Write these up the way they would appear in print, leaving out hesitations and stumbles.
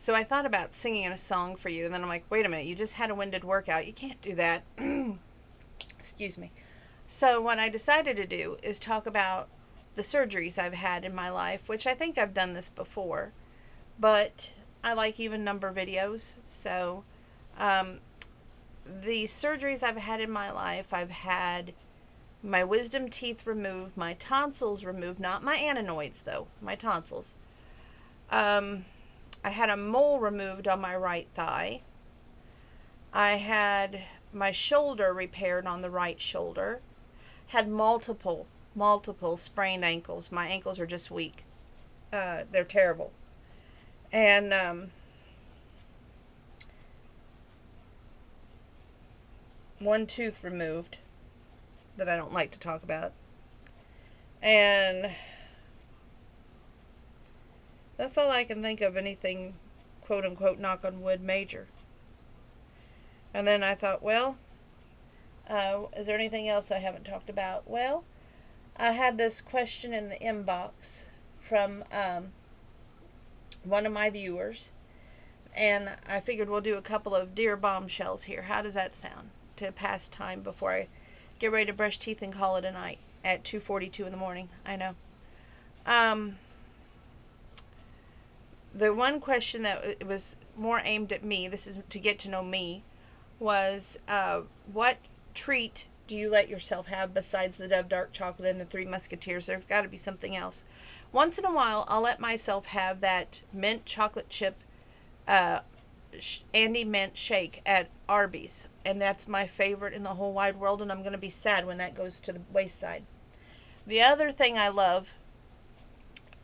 So I thought about singing a song for you, and then I'm like, wait a minute, you just had a winded workout. You can't do that. Excuse me. So what I decided to do is talk about the surgeries I've had in my life, which I think I've done this before, but I like even number videos. So um, the surgeries I've had in my life, I've had my wisdom teeth removed, my tonsils removed, not my anemoids though, my tonsils. Um, I had a mole removed on my right thigh. I had my shoulder repaired on the right shoulder. Had multiple sprained ankles. My ankles are just weak. They're terrible. And one tooth removed that I don't like to talk about. And that's all I can think of, anything quote unquote knock on wood major. And then I thought, well, is there anything else I haven't talked about? Well, I had this question in the inbox from one of my viewers, and I figured we'll do a couple of dear bombshells here. How does that sound to pass time before I get ready to brush teeth and call it a night at 2:42 in the morning? I know. Um, the one question that was more aimed at me, this is to get to know me, was what treat do you let yourself have besides the Dove dark chocolate and the Three Musketeers? There's got to be something else. Once in a while, I'll let myself have that mint chocolate chip uh, Andy Mint shake at Arby's, and that's my favorite in the whole wide world, and I'm going to be sad when that goes to the wayside. The other thing I love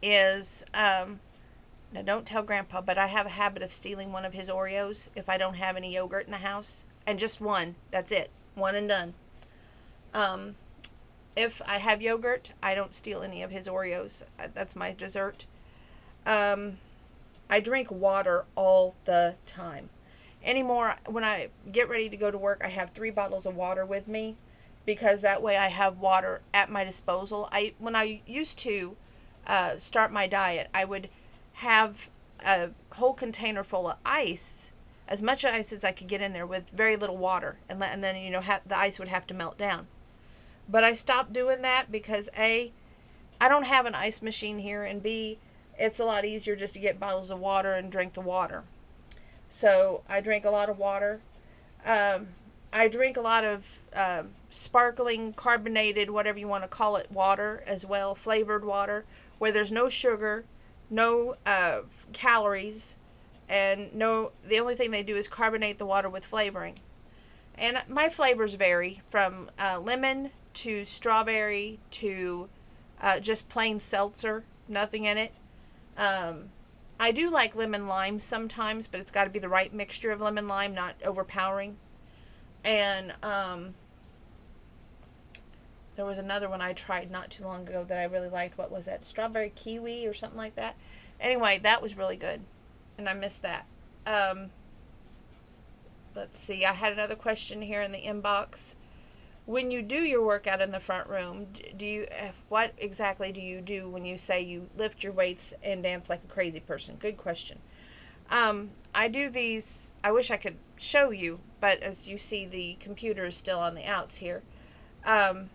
is, now don't tell Grandpa, but I have a habit of stealing one of his Oreos if I don't have any yogurt in the house, and just one. That's it. One and done. Um, if I have yogurt, I don't steal any of his Oreos. That's my dessert. Um, I drink water all the time. Anymore, when I get ready to go to work, I have 3 bottles of water with me because that way I have water at my disposal. When I used to start my diet, I would have a whole container full of ice, as much ice as I could get in there with very little water, and then the ice would have to melt down. But I stopped doing that because A, I don't have an ice machine here, and B, it's a lot easier just to get bottles of water and drink the water. So I drink a lot of water. Um, I drink a lot of sparkling, carbonated, whatever you want to call it, water as well, flavored water, where there's no sugar, no calories, and the only thing they do is carbonate the water with flavoring. And my flavors vary from lemon to strawberry to just plain seltzer, nothing in it. Um, I do like lemon lime sometimes, but it's got to be the right mixture of lemon lime, not overpowering. And there was another one I tried not too long ago that I really liked. What was that? Strawberry kiwi or something like that. Anyway, that was really good, and I missed that. Um, let's see. I had another question here in the inbox. When you do your workout in the front room, what exactly do you do when you say you lift your weights and dance like a crazy person? Good question. I do these. I wish I could show you, but as you see, the computer is still on the outs here. Um,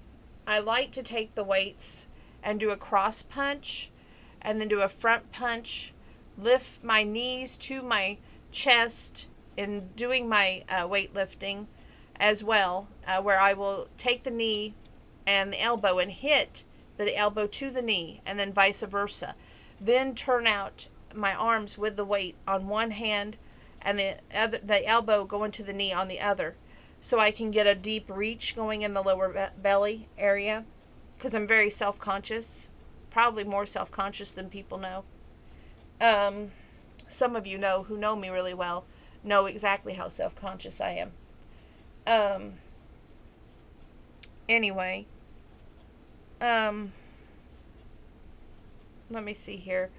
I like to take the weights and do a cross punch, and then do a front punch, lift my knees to my chest in doing my weightlifting as well, where I will take the knee and the elbow and hit the elbow to the knee, and then vice versa. Then turn out my arms with the weight on one hand and the elbow going to the knee on the other, so I can get a deep reach going in the lower belly area, because I'm very self-conscious, probably more self-conscious than people know. Um, some of you who know me really well know exactly how self-conscious I am. Um, anyway, um, let me see here.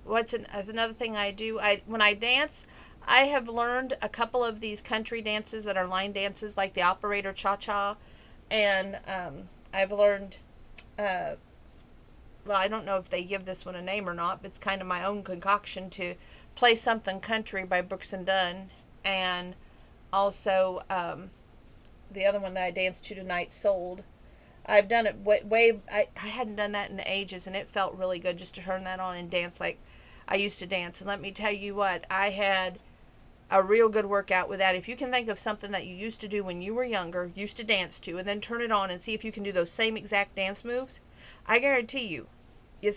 Another thing I do? When I dance, I have learned a couple of these country dances that are line dances, like the operator cha-cha, and I've learned uh, well, I don't know if they give this one a name or not, but it's kind of my own concoction to play Something Country by Brooks and Dunn, and also the other one that I danced to tonight, Sold. I've done it I hadn't done that in ages, and it felt really good just to turn that on and dance like I used to dance. And let me tell you what, I had a real good workout with that. If you can think of something that you used to do when you were younger, used to dance to, and then turn it on and see if you can do those same exact dance moves, I guarantee you,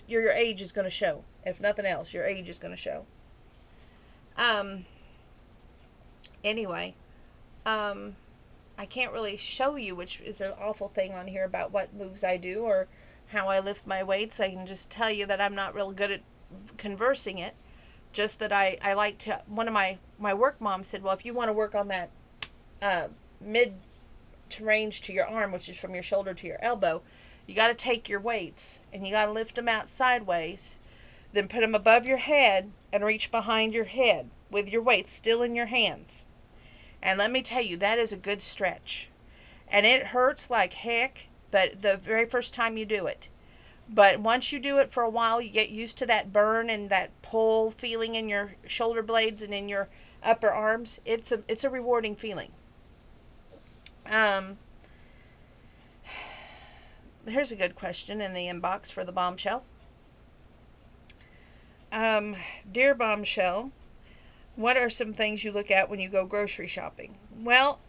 your age is going to show. If nothing else, your age is going to show. Anyway, I can't really show you, which is an awful thing on here about what moves I do or how I lift my weights. I can just tell you that I'm not real good at conversing it. Just that I like to, one of my work mom said, well, if you want to work on that mid to range to your arm, which is from your shoulder to your elbow, you got to take your weights and you got to lift them out sideways, then put them above your head and reach behind your head with your weights still in your hands. And let me tell you, that is a good stretch. And it hurts like heck, but the very first time you do it. But once you do it for a while, you get used to that burn and that pull feeling in your shoulder blades and in your upper arms. It's a rewarding feeling. Here's a good question in the inbox for the bombshell. Dear bombshell, what are some things you look at when you go grocery shopping? Well,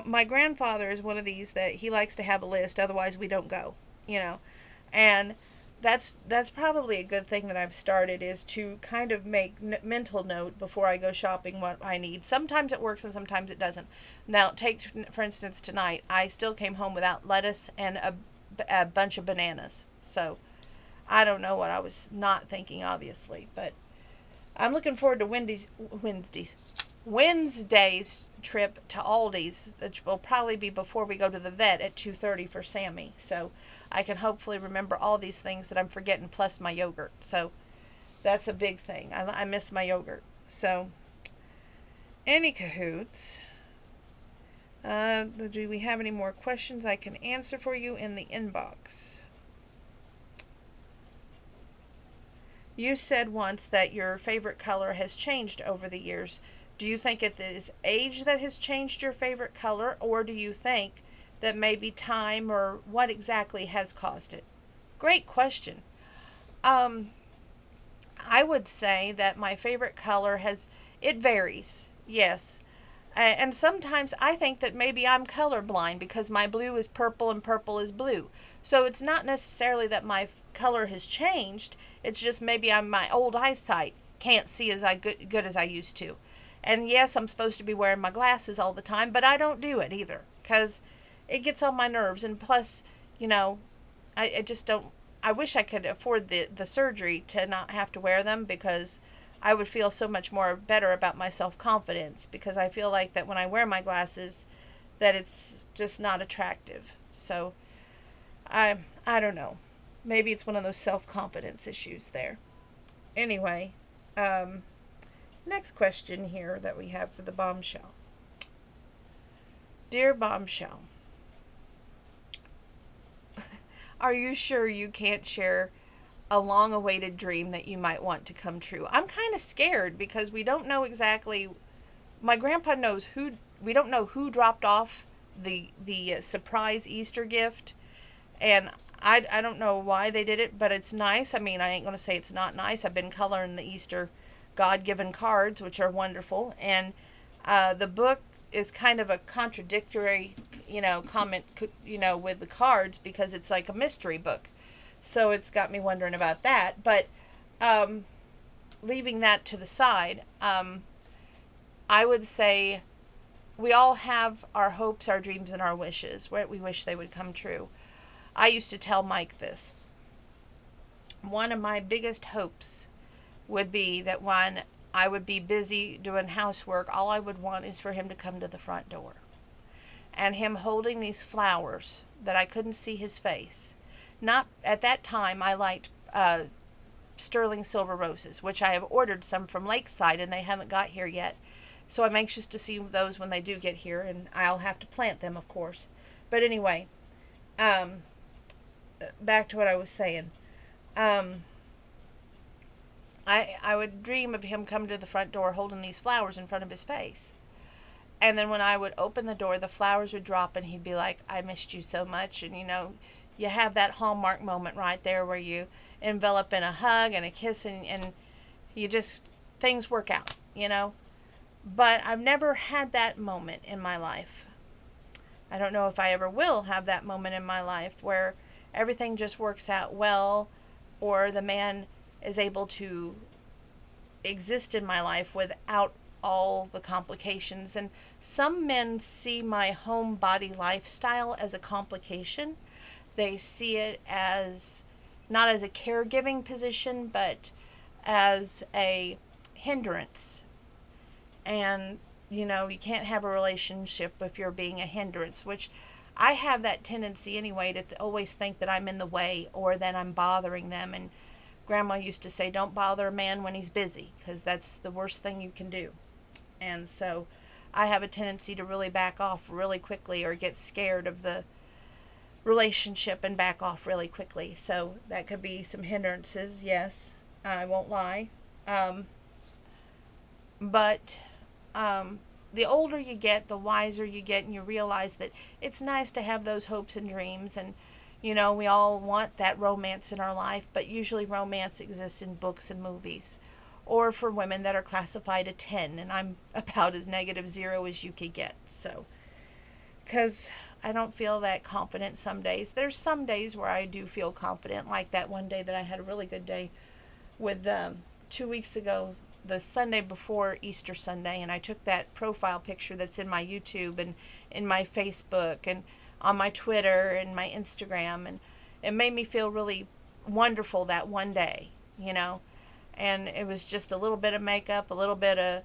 my grandfather is one of these that he likes to have a list, otherwise we don't go, And that's probably a good thing that I've started, is to kind of make mental note before I go shopping what I need. Sometimes it works and sometimes it doesn't. Now, take, for instance, tonight, I still came home without lettuce and a bunch of bananas. So, I don't know what I was not thinking, obviously, but I'm looking forward to Wednesday's trip to Aldi's, which will probably be before we go to the vet at 2:30 for Sammy. So I can hopefully remember all these things that I'm forgetting, plus my yogurt. So that's a big thing. I miss my yogurt. So, any cahoots. Do we have any more questions I can answer for you in the inbox? You said once that your favorite color has changed over the years. Do you think it is age that has changed your favorite color, or do you think that maybe time, or what exactly has caused it? Great question. I would say that my favorite color it varies, yes. And sometimes I think that maybe I'm colorblind because my blue is purple and purple is blue. So it's not necessarily that my color has changed. It's just maybe my old eyesight can't see as good as I used to. And yes, I'm supposed to be wearing my glasses all the time, but I don't do it either because it gets on my nerves. And plus, I just don't. I wish I could afford the surgery to not have to wear them, because I would feel so much more better about my self-confidence, because I feel like that when I wear my glasses that it's just not attractive. So I don't know. Maybe it's one of those self-confidence issues there. Anyway, next question here that we have for the bombshell. Dear bombshell, are you sure you can't share a long-awaited dream that you might want to come true? I'm kind of scared because we don't know exactly. My grandpa knows who. We don't know who dropped off the surprise Easter gift, and I don't know why they did it, but it's nice. I mean, I ain't gonna say it's not nice. I've been coloring the Easter God-given cards, which are wonderful, and the book is kind of a contradictory, comment, with the cards, because it's like a mystery book. So it's got me wondering about that. But leaving that to the side, I would say we all have our hopes, our dreams, and our wishes. We wish they would come true. I used to tell Mike this. One of my biggest hopes would be that when I would be busy doing housework, all I would want is for him to come to the front door. And him holding these flowers that I couldn't see his face. Not at that time, I liked sterling silver roses, which I have ordered some from Lakeside, and they haven't got here yet. So I'm anxious to see those when they do get here, and I'll have to plant them, of course. But anyway, back to what I was saying. Um, I would dream of him coming to the front door holding these flowers in front of his face. And then when I would open the door, the flowers would drop and he'd be like, I missed you so much. And, you have that Hallmark moment right there where you envelop in a hug and a kiss, and you just, things work out. But I've never had that moment in my life. I don't know if I ever will have that moment in my life where everything just works out well, or the man is able to exist in my life without all the complications. And some men see my homebody lifestyle as a complication. They see it as not as a caregiving position, but as a hindrance. And, you can't have a relationship if you're being a hindrance, which I have that tendency anyway to always think that I'm in the way or that I'm bothering them. And Grandma used to say, don't bother a man when he's busy, because that's the worst thing you can do. And so I have a tendency to really back off really quickly, or get scared of the relationship and back off really quickly. So that could be some hindrances, yes. I won't lie. But the older you get, the wiser you get, and you realize that it's nice to have those hopes and dreams. And, we all want that romance in our life, but usually romance exists in books and movies, or for women that are classified a 10, and I'm about as -0 as you could get. So, because I don't feel that confident some days. There's some days where I do feel confident, like that one day that I had a really good day with 2 weeks ago, the Sunday before Easter Sunday, and I took that profile picture that's in my YouTube and in my Facebook and on my Twitter and my Instagram, and it made me feel really wonderful that one day. And it was just a little bit of makeup, a little bit of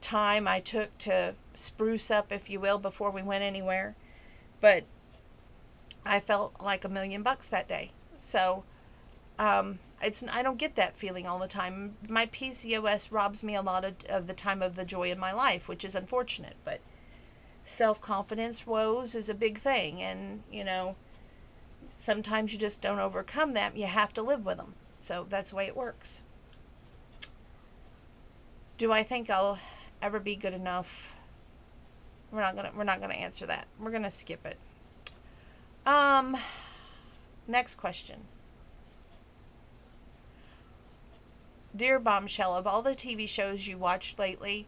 time I took to spruce up, if you will, before we went anywhere. But I felt like $1,000,000 that day. So I don't get that feeling all the time. My PCOS robs me a lot of the time of the joy in my life, which is unfortunate. But self-confidence woes is a big thing, and sometimes you just don't overcome that. You have to live with them. So that's the way it works. Do I think I'll ever be good enough? We're not gonna answer that. We're gonna skip it. Next question. Dear Bombshell, of all the TV shows you watched lately,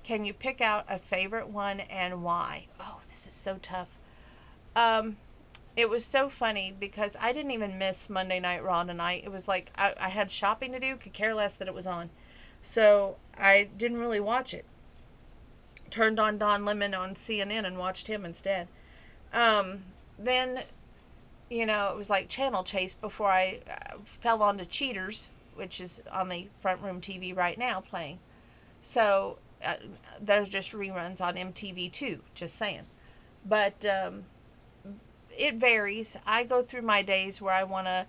can you pick out a favorite one and why? Oh, this is so tough. It was so funny because I didn't even miss Monday Night Raw tonight. It was like I had shopping to do, could care less that it was on. So I didn't really watch it. Turned on Don Lemon on CNN and watched him instead. Then, it was like Channel Chase before I fell onto Cheaters, which is on the front room TV right now playing. So there's just reruns on MTV too, just saying. But it varies. I go through my days where I want to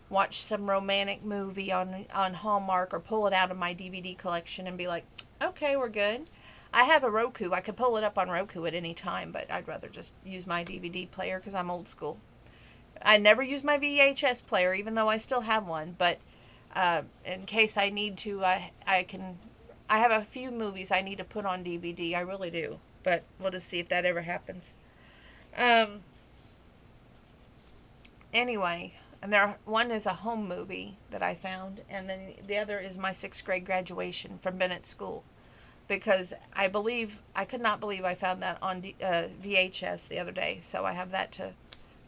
watch some romantic movie on Hallmark, or pull it out of my DVD collection and be like, okay, we're good. I have a Roku. I could pull it up on Roku at any time, but I'd rather just use my DVD player because I'm old school. I never use my VHS player, even though I still have one, but in case I need to, I have a few movies I need to put on DVD. I really do, but we'll just see if that ever happens. Anyway, and one is a home movie that I found, and then the other is my 6th grade graduation from Bennett School, because I could not believe I found that on VHS the other day, so I have that to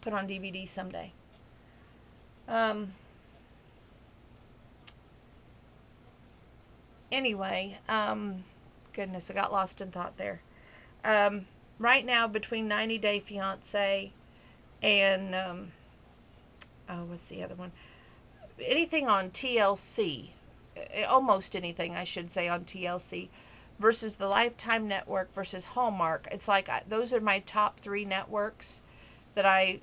put on DVD someday. Anyway, goodness, I got lost in thought there. Right now, between 90 Day Fiancé and, what's the other one? Anything on TLC, almost anything, I should say, on TLC, versus the Lifetime Network versus Hallmark. It's like those are my top 3 networks that I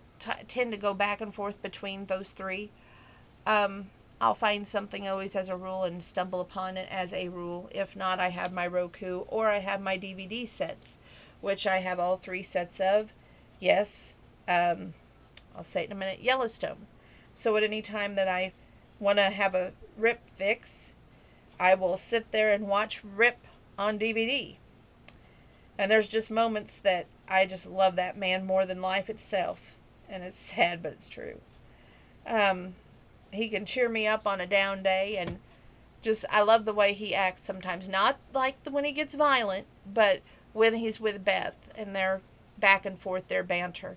tend to go back and forth between those 3. I'll find something always as a rule and stumble upon it as a rule. If not, I have my Roku, or I have my DVD sets, which I have all 3 sets of. Yes, I'll say it in a minute, Yellowstone. So at any time that I want to have a Rip fix, I will sit there and watch Rip on DVD. And there's just moments that I just love that man more than life itself. And it's sad, but it's true. Um, he can cheer me up on a down day, and just I love the way he acts sometimes. Not like when he gets violent, but when he's with Beth and they're back and forth, their banter.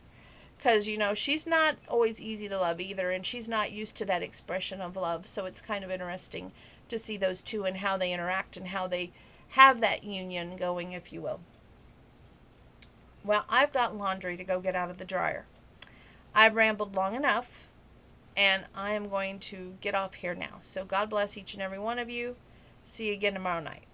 Because, she's not always easy to love either, and she's not used to that expression of love. So it's kind of interesting to see those two and how they interact and how they have that union going, if you will. Well, I've got laundry to go get out of the dryer. I've rambled long enough, and I am going to get off here now. So God bless each and every one of you. See you again tomorrow night.